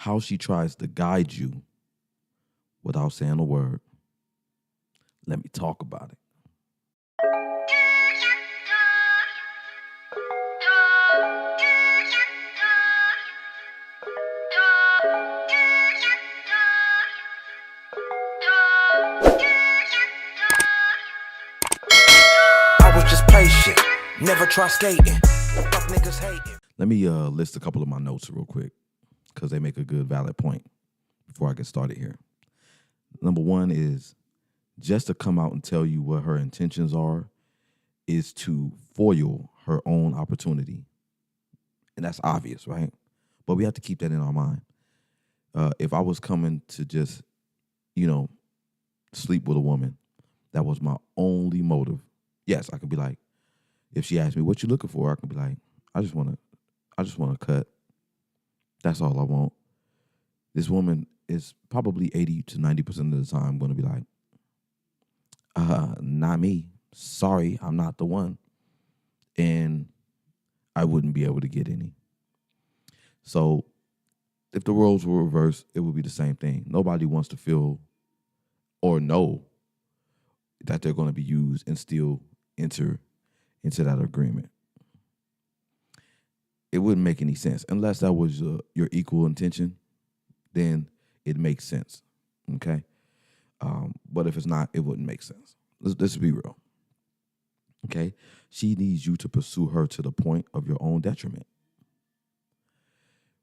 how she tries to guide you without saying a word. Let me talk about it. I was just patient, never try skating. Fuck niggas hating. Let me list a couple of my notes real quick because they make a good, valid point before I get started here. Number one is just to come out and tell you what her intentions are is to foil her own opportunity. And that's obvious, right? But we have to keep that in our mind. If I was coming to just, sleep with a woman, that was my only motive. Yes, I could be like, if she asked me what you looking for, I could be like, I just want to cut. That's all I want. This woman is probably 80 to 90% of the time going to be like, not me. Sorry, I'm not the one. And I wouldn't be able to get any. So if the roles were reversed, it would be the same thing. Nobody wants to feel or know that they're going to be used and still enter into that agreement. It wouldn't make any sense unless that was your equal intention. Then it makes sense, okay? But if it's not, it wouldn't make sense. Let's be real, okay? She needs you to pursue her to the point of your own detriment.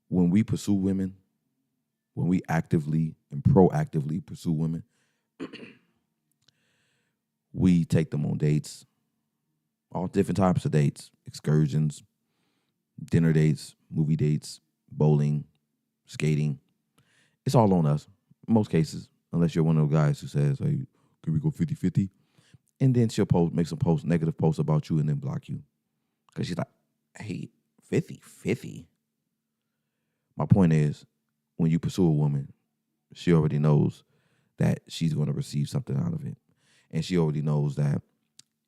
When we pursue women, when we actively and proactively pursue women, we take them on dates, all different types of dates, excursions, dinner dates, movie dates, bowling, skating. It's all on us, in most cases, unless you're one of those guys who says, hey, can we go 50-50? And then she'll make some negative posts about you and then block you. Because she's like, hey, 50-50? My point is, when you pursue a woman, she already knows that she's going to receive something out of it. And she already knows that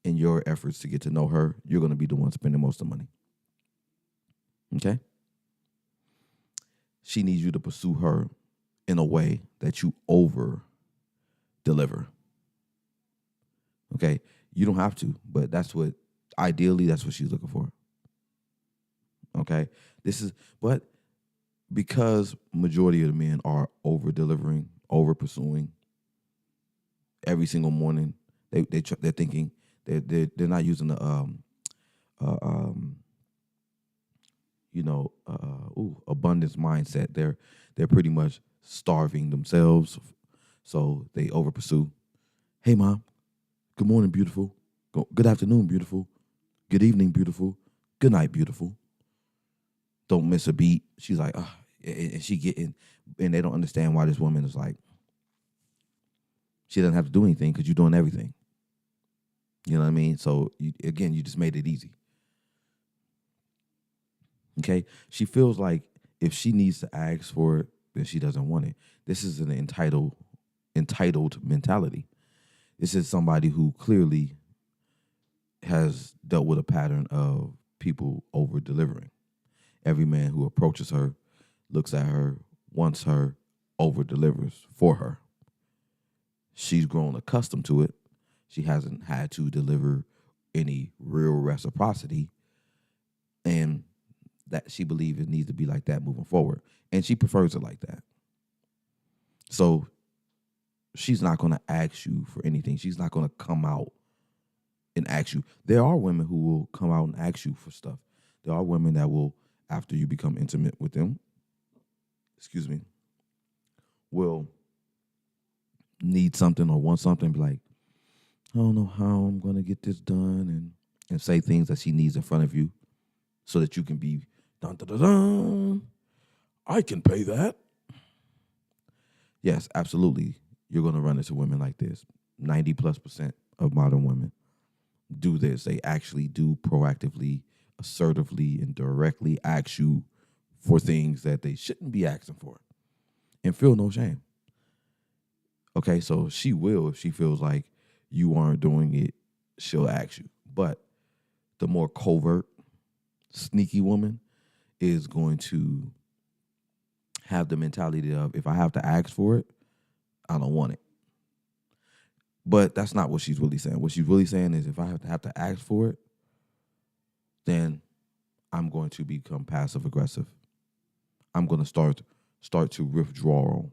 in your efforts to get to know her, you're going to be the one spending most of the money. Okay? She needs you to pursue her in a way that you over deliver. Okay? You don't have to, but ideally, that's what she's looking for. Okay? But because majority of the men are over delivering, over pursuing every single morning, they're thinking they're not using the abundance mindset. They're pretty much starving themselves, so they over pursue. Hey, mom. Good morning, beautiful. Good afternoon, beautiful. Good evening, beautiful. Good night, beautiful. Don't miss a beat. She's like, and they don't understand why this woman is like, she doesn't have to do anything because you're doing everything. You know what I mean? So, you just made it easy. Okay? She feels like if she needs to ask for it, then she doesn't want it. This is an entitled mentality. This is somebody who clearly has dealt with a pattern of people over delivering. Every man who approaches her, looks at her, wants her, over delivers for her. She's grown accustomed to it. She hasn't had to deliver any real reciprocity, and that she believes it needs to be like that moving forward. And she prefers it like that. So she's not going to ask you for anything. She's not going to come out and ask you. There are women who will come out and ask you for stuff. There are women that will, after you become intimate with them, will need something or want something, be like, I don't know how I'm going to get this done, and say things that she needs in front of you so that you can be, dun, dun, dun, dun, I can pay that. Yes, absolutely. You're going to run into women like this. 90+% of modern women do this. They actually do proactively, assertively, and directly ask you for things that they shouldn't be asking for and feel no shame. Okay, so she will, if she feels like you aren't doing it, she'll ask you. But the more covert, sneaky woman is going to have the mentality of, if I have to ask for it, I don't want it. But that's not what she's really saying. What she's really saying is, if I have to ask for it, then I'm going to become passive aggressive. I'm going to start to withdraw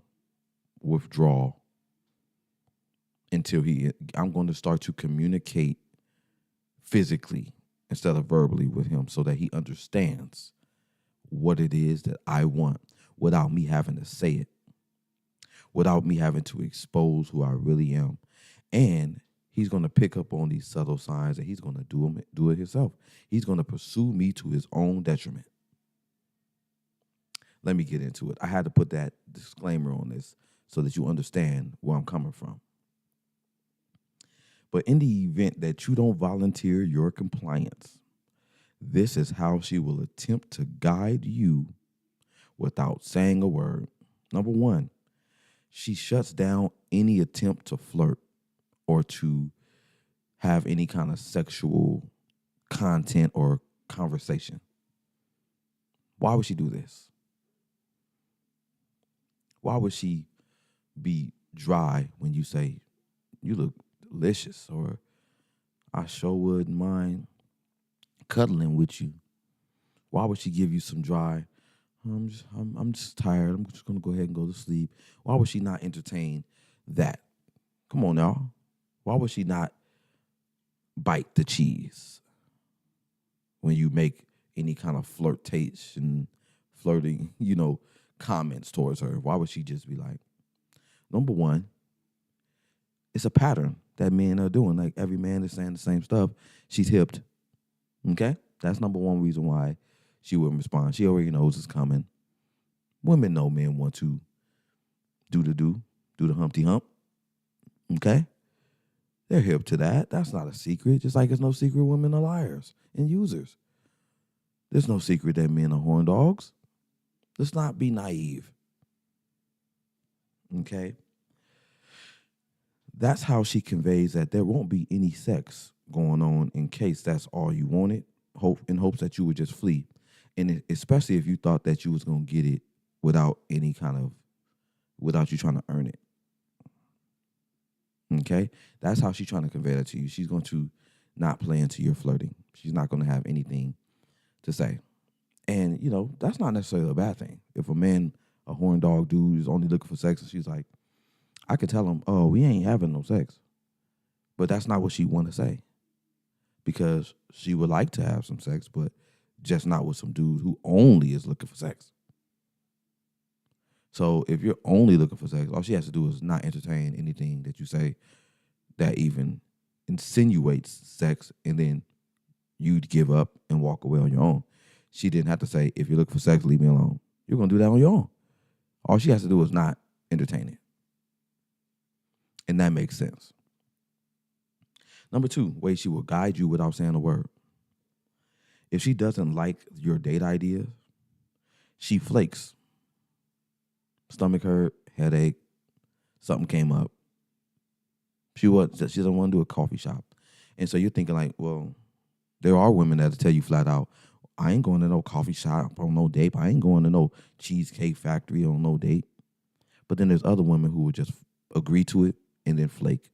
until I'm going to start to communicate physically instead of verbally with him, so that he understands what it is that I want without me having to say it, without me having to expose who I really am. And he's going to pick up on these subtle signs, and he's going to do it himself. He's going to pursue me to his own detriment. Let me get into it. I had to put that disclaimer on this so that you understand where I'm coming from. But in the event that you don't volunteer your compliance, this is how she will attempt to guide you without saying a word. Number one, she shuts down any attempt to flirt or to have any kind of sexual content or conversation. Why would she do this? Why would she be dry when you say, you look delicious, or I sure wouldn't mind cuddling with you? Why would she give you some dry, I'm just tired, I'm just going to go ahead and go to sleep? Why would she not entertain that? Come on now. Why would she not bite the cheese when you make any kind of flirting, comments towards her? Why would she just be like, number one, it's a pattern that men are doing. Like, every man is saying the same stuff. She's hipped. Okay? That's number one reason why she wouldn't respond. She already knows it's coming. Women know men want to do the Humpty Hump. Okay? They're hip to that. That's not a secret. Just like it's no secret women are liars and users. There's no secret that men are horn dogs. Let's not be naive. Okay? That's how she conveys that there won't be any sex going on, in case that's all you wanted, in hopes that you would just flee. And especially if you thought that you was going to get it without you trying to earn it. Okay? That's how she's trying to convey that to you. She's going to not play into your flirting. She's not going to have anything to say. And, that's not necessarily a bad thing. If a horn dog dude is only looking for sex, and she's like, I could tell him, oh, we ain't having no sex. But that's not what she want to say. Because she would like to have some sex, but just not with some dude who only is looking for sex. So if you're only looking for sex, all she has to do is not entertain anything that you say that even insinuates sex, and then you'd give up and walk away on your own. She didn't have to say, if you're looking for sex, leave me alone. You're going to do that on your own. All she has to do is not entertain it. And that makes sense. Number two, way she will guide you without saying a word. If she doesn't like your date ideas, she flakes. Stomach hurt, headache, something came up. She doesn't want to do a coffee shop. And so you're thinking like, well, there are women that tell you flat out, I ain't going to no coffee shop on no date. I ain't going to no cheesecake factory on no date. But then there's other women who would just agree to it and then flake,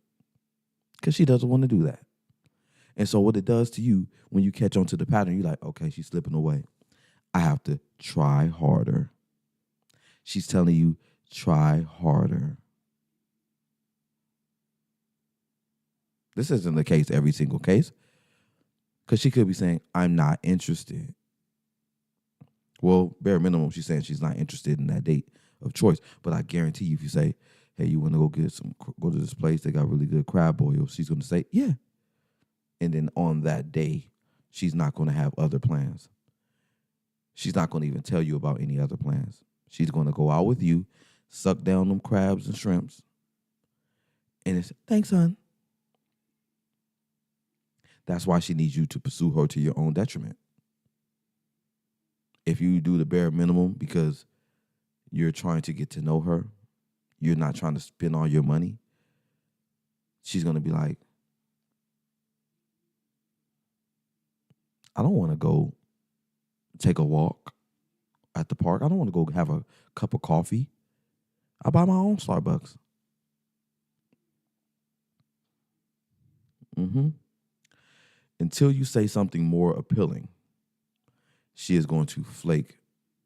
because she doesn't want to do that. And so what it does to you, when you catch on to the pattern, you're like, okay, she's slipping away. I have to try harder. She's telling you, try harder. This isn't the case every single case, because she could be saying, I'm not interested. Well, bare minimum, she's saying she's not interested in that date of choice. But I guarantee you, if you say, hey, you want to go to this place, they got really good crab boils, she's going to say, yeah. And then on that day, she's not going to have other plans. She's not going to even tell you about any other plans. She's going to go out with you, suck down them crabs and shrimps, and it's, thanks, hon. That's why she needs you to pursue her to your own detriment. If you do the bare minimum because you're trying to get to know her, you're not trying to spend all your money, she's going to be like, I don't want to go take a walk at the park. I don't want to go have a cup of coffee. I buy my own Starbucks. Mm-hmm. Until you say something more appealing, she is going to flake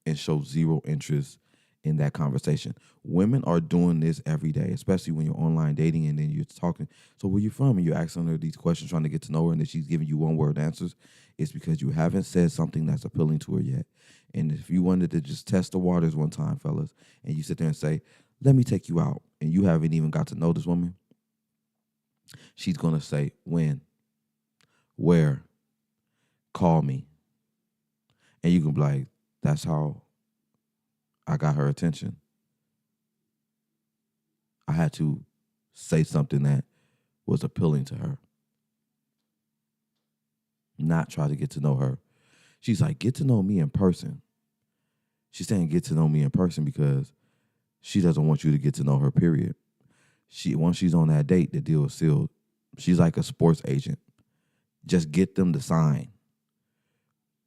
and show zero interest in that conversation. Women are doing this every day, especially when you're online dating and then you're talking. So where you from? And you're asking her these questions, trying to get to know her, and then she's giving you one word answers. It's because you haven't said something that's appealing to her yet. And if you wanted to just test the waters one time, fellas, and you sit there and say, let me take you out, and you haven't even got to know this woman, she's going to say, when, where, call me. And you can be like, that's how I got her attention. I had to say something that was appealing to her, not try to get to know her. She's like, get to know me in person. She's saying get to know me in person because she doesn't want you to get to know her, period. Once she's on that date, the deal is sealed. She's like a sports agent. Just get them to sign.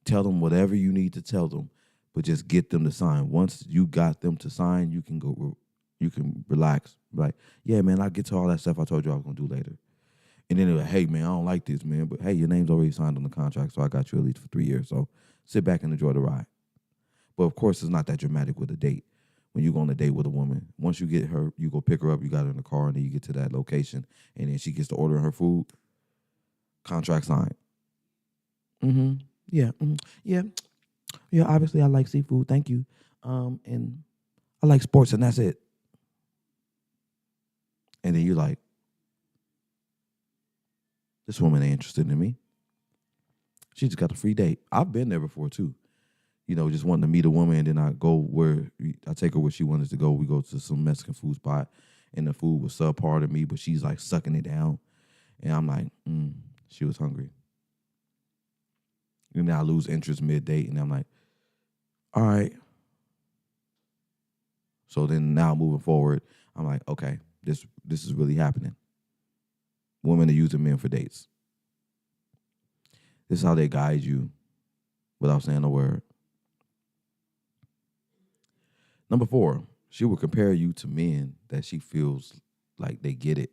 Tell them whatever you need to tell them, but just get them to sign. Once you got them to sign, you can go. You can relax. Like, yeah, man, I'll get to all that stuff I told you I was going to do later. And then they're like, hey, man, I don't like this, man. But, hey, your name's already signed on the contract, so I got you at least for 3 years. So sit back and enjoy the ride. But, of course, it's not that dramatic with a date. When you go on a date with a woman, once you get her, you go pick her up, you got her in the car, and then you get to that location, and then she gets to ordering her food, contract signed. Mm-hmm. Yeah. Mm-hmm. Yeah. Yeah, obviously I like seafood. Thank you. And I like sports, and that's it. And then you're like, this woman ain't interested in me. She just got a free date. I've been there before, too. You know, just wanting to meet a woman, and then I take her where she wanted to go. We go to some Mexican food spot, and the food was subpar to me, but she's like sucking it down. And I'm like, she was hungry. And then I lose interest mid-date, and I'm like, all right. So then now moving forward, I'm like, okay, this is really happening. Women are using men for dates. This is how they guide you without saying a word. Number 4, she will compare you to men that she feels like they get it.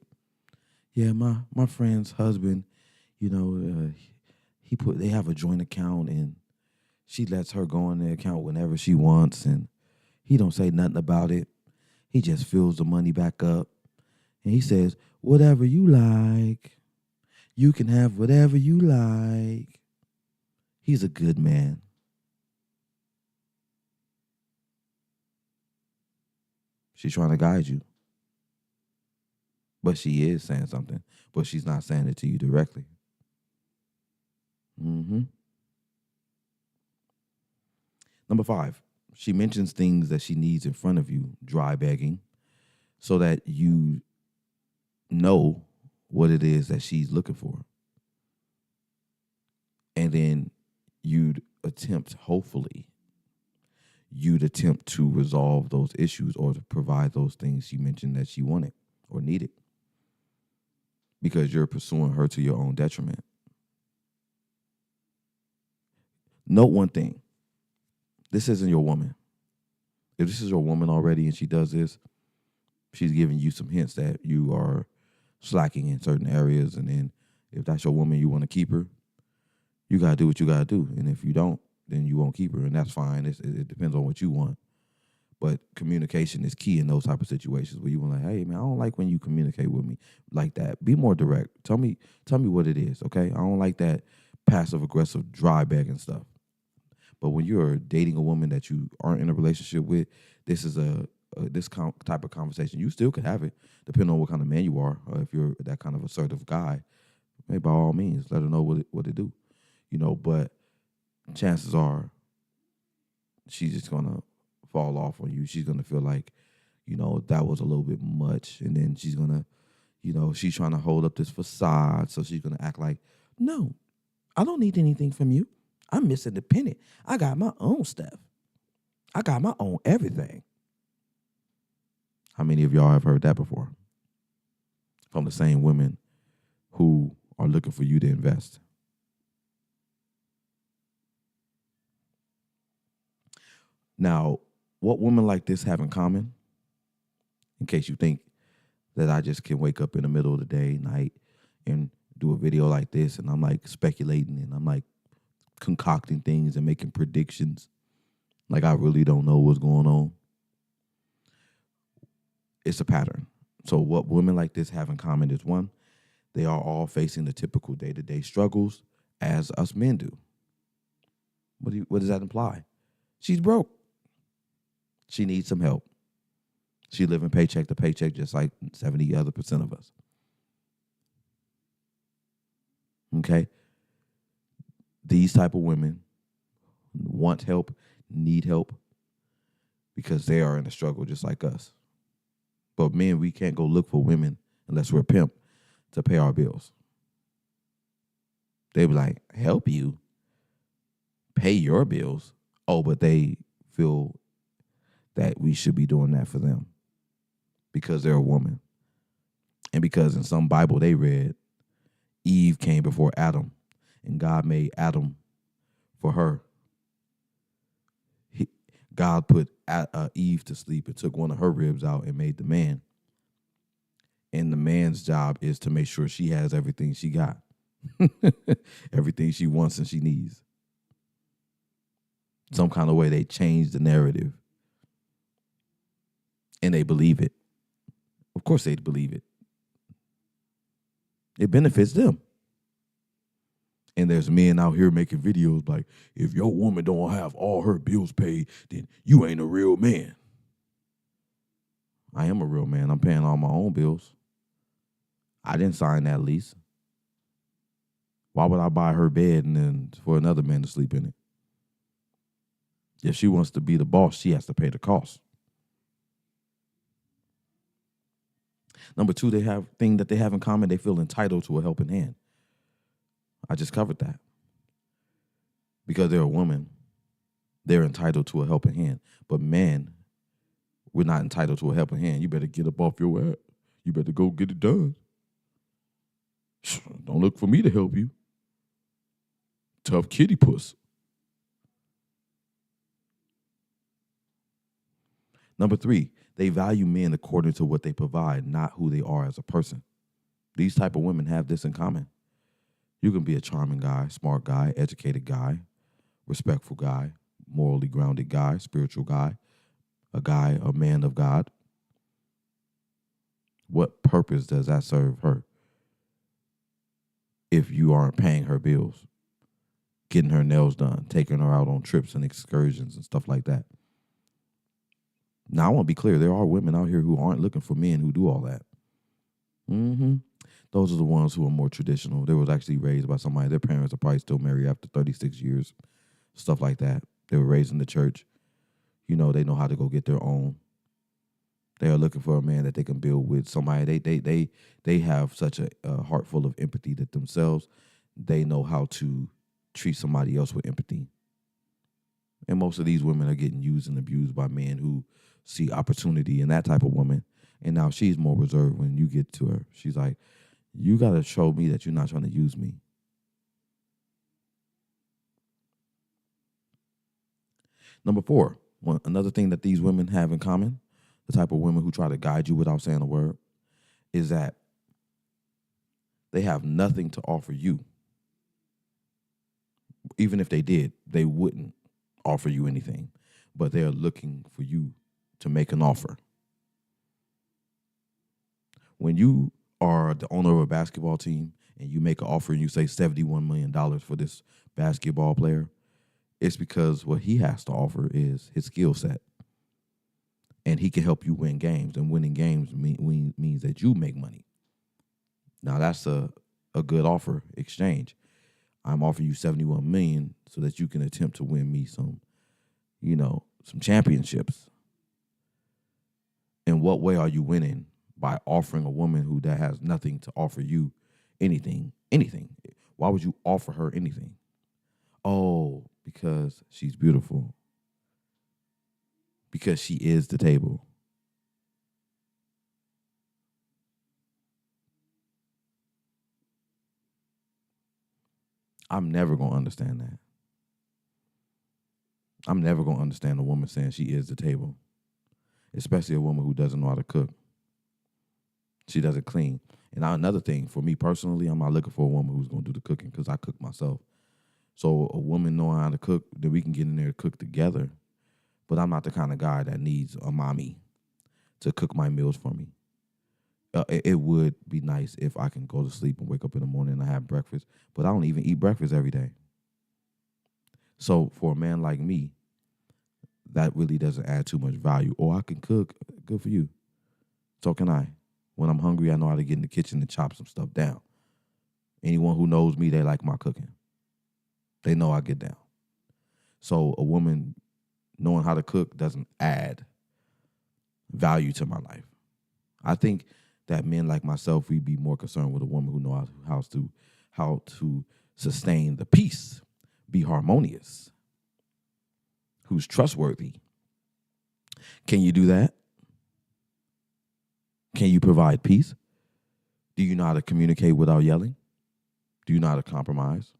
Yeah, my friend's husband, you know, they have a joint account, and she lets her go in the account whenever she wants, and he don't say nothing about it. He just fills the money back up, and he says, whatever you like. You can have whatever you like. He's a good man. She's trying to guide you. But she is saying something, but she's not saying it to you directly. Mm-hmm. Number 5, she mentions things that she needs in front of you, dry begging, so that you know what it is that she's looking for. And then you'd attempt to resolve those issues or to provide those things she mentioned that she wanted or needed, because you're pursuing her to your own detriment. Note one thing. This isn't your woman. If this is your woman already and she does this, she's giving you some hints that you are slacking in certain areas. And then if that's your woman, you want to keep her, you got to do what you got to do. And if you don't, then you won't keep her. And that's fine. It depends on what you want. But communication is key in those type of situations where you want, like, hey, man, I don't like when you communicate with me like that. Be more direct. Tell me what it is, okay? I don't like that passive-aggressive dry begging stuff. But when you're dating a woman that you aren't in a relationship with, this is type of conversation. You still could have it, depending on what kind of man you are. Or if you're that kind of assertive guy, maybe by all means, let her know what to do. You know, but chances are she's just going to fall off on you. She's going to feel like, you know, that was a little bit much. And then she's going to, you know, she's trying to hold up this facade. So she's going to act like, no, I don't need anything from you. I'm Miss Independent. I got my own stuff. I got my own everything. How many of y'all have heard that before? From the same women who are looking for you to invest. Now, what women like this have in common, in case you think that I just can wake up in the middle of the day, night, and do a video like this, and I'm like speculating and I'm like concocting things and making predictions, like I really don't know what's going on. It's a pattern. So what women like this have in common is, one, they are all facing the typical day-to-day struggles as us men do. What does that imply? She's broke. She needs some help. She living paycheck to paycheck just like 70 other percent of us. Okay? These type of women want help, need help, because they are in a struggle just like us. But men, we can't go look for women unless we're a pimp to pay our bills. They be like, help you pay your bills. Oh, but they feel that we should be doing that for them because they're a woman. And because in some Bible they read, Eve came before Adam, and God made Adam for her. God put Eve to sleep and took one of her ribs out and made the man. And the man's job is to make sure she has everything she got, everything she wants and she needs. Some kind of way they change the narrative. And they believe it. Of course they believe it. It benefits them. And there's men out here making videos like, if your woman don't have all her bills paid, then you ain't a real man. I am a real man. I'm paying all my own bills. I didn't sign that lease. Why would I buy her bed and then for another man to sleep in it? If she wants to be the boss, she has to pay the cost. Number two, they have thing that they have in common. They feel entitled to a helping hand. I just covered that. Because they're a woman, they're entitled to a helping hand. But men, we're not entitled to a helping hand. You better get up off your ass. You better go get it done. Don't look for me to help you. Tough kitty puss. Number three, they value men according to what they provide, not who they are as a person. These type of women have this in common. You can be a charming guy, smart guy, educated guy, respectful guy, morally grounded guy, spiritual guy, a man of God. What purpose does that serve her if you aren't paying her bills, getting her nails done, taking her out on trips and excursions and stuff like that? Now, I want to be clear. There are women out here who aren't looking for men who do all that. Those are the ones who are more traditional. They was actually raised by somebody. Their parents are probably still married after 36 years, stuff like that. They were raised in the church. You know, they know how to go get their own. They are looking for a man that they can build with, somebody. They have such a heart full of empathy that themselves, they know how to treat somebody else with empathy. And most of these women are getting used and abused by men who see opportunity in that type of woman. And now she's more reserved when you get to her. She's like, you got to show me that you're not trying to use me. Number four, another thing that these women have in common, the type of women who try to guide you without saying a word, is that they have nothing to offer you. Even if they did, they wouldn't offer you anything. But they are looking for you to make an offer. When you are the owner of a basketball team and you make an offer and you say $71 million for this basketball player, it's because what he has to offer is his skill set. And he can help you win games. And winning games means that you make money. Now, that's a good offer exchange. I'm offering you $71 million so that you can attempt to win me some championships. In what way are you winning? By offering a woman who that has nothing to offer you anything. Why would you offer her anything? Oh, because she's beautiful. Because she is the table. I'm never going to understand that. I'm never going to understand a woman saying she is the table, especially a woman who doesn't know how to cook. She doesn't clean. And another thing, for me personally, I'm not looking for a woman who's going to do the cooking because I cook myself. So a woman knowing how to cook, then we can get in there to cook together. But I'm not the kind of guy that needs a mommy to cook my meals for me. It would be nice if I can go to sleep and wake up in the morning and I have breakfast, but I don't even eat breakfast every day. So for a man like me, that really doesn't add too much value. Or I can cook, good for you. So can I. When I'm hungry, I know how to get in the kitchen and chop some stuff down. Anyone who knows me, they like my cooking. They know I get down. So a woman knowing how to cook doesn't add value to my life. I think that men like myself, we'd be more concerned with a woman who knows how to sustain the peace, be harmonious, who's trustworthy. Can you do that? Can you provide peace? Do you know how to communicate without yelling? Do you know how to compromise?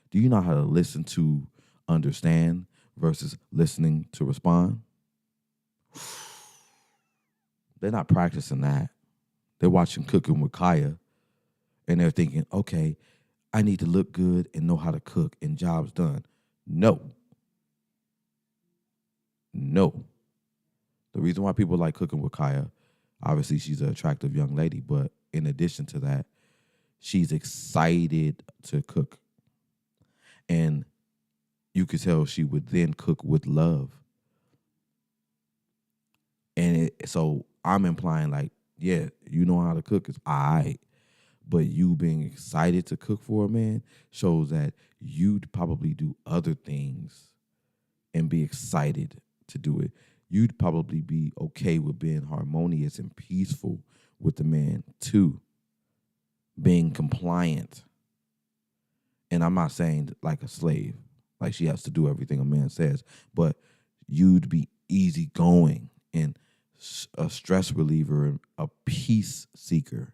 Do you know how to listen to understand versus listening to respond? They're not practicing that. They're watching Cooking with Kaya, and they're thinking, okay, I need to look good and know how to cook, and job's done. No. The reason why people like Cooking with Kaya, obviously she's an attractive young lady, but in addition to that, she's excited to cook. And you could tell she would then cook with love. And so I'm implying like, yeah, you know how to cook, it's all right. But you being excited to cook for a man shows that you'd probably do other things and be excited to do it. You'd probably be okay with being harmonious and peaceful with the man too. Being compliant. And I'm not saying like a slave, like she has to do everything a man says, but you'd be easygoing and a stress reliever and a peace seeker.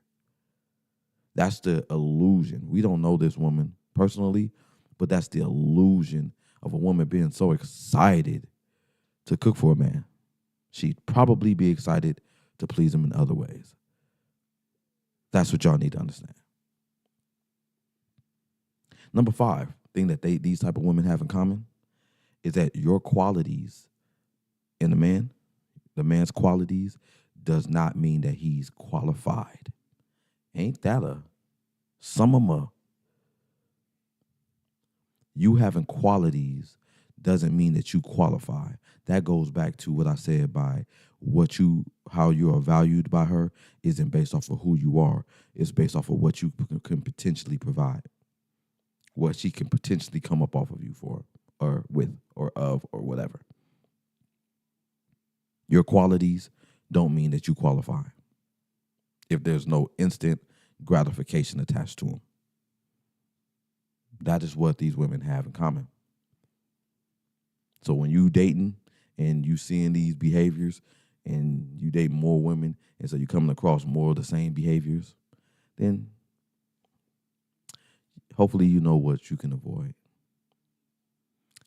That's the illusion. We don't know this woman personally, but that's the illusion of a woman being so excited to cook for a man. She'd probably be excited to please him in other ways. That's what y'all need to understand. Number 5, thing that these type of women have in common is that your qualities in the man's qualities, does not mean that he's qualified. Ain't that a summer? You having qualities doesn't mean that you qualify. That goes back to what I said by how you are valued by her isn't based off of who you are. It's based off of what you can potentially provide. What she can potentially come up off of you for, or with, or of, or whatever. Your qualities don't mean that you qualify if there's no instant gratification attached to them. That is what these women have in common. So when you dating and you seeing these behaviors and you date more women and so you coming across more of the same behaviors, then hopefully you know what you can avoid.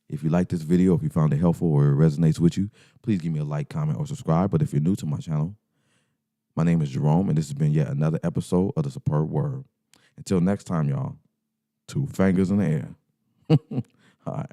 If you like this video, if you found it helpful or it resonates with you, please give me a like, comment, or subscribe. But if you're new to my channel, my name is Jerome, and this has been yet another episode of The Superb Word. Until next time, y'all, 2 fingers in the air. All right.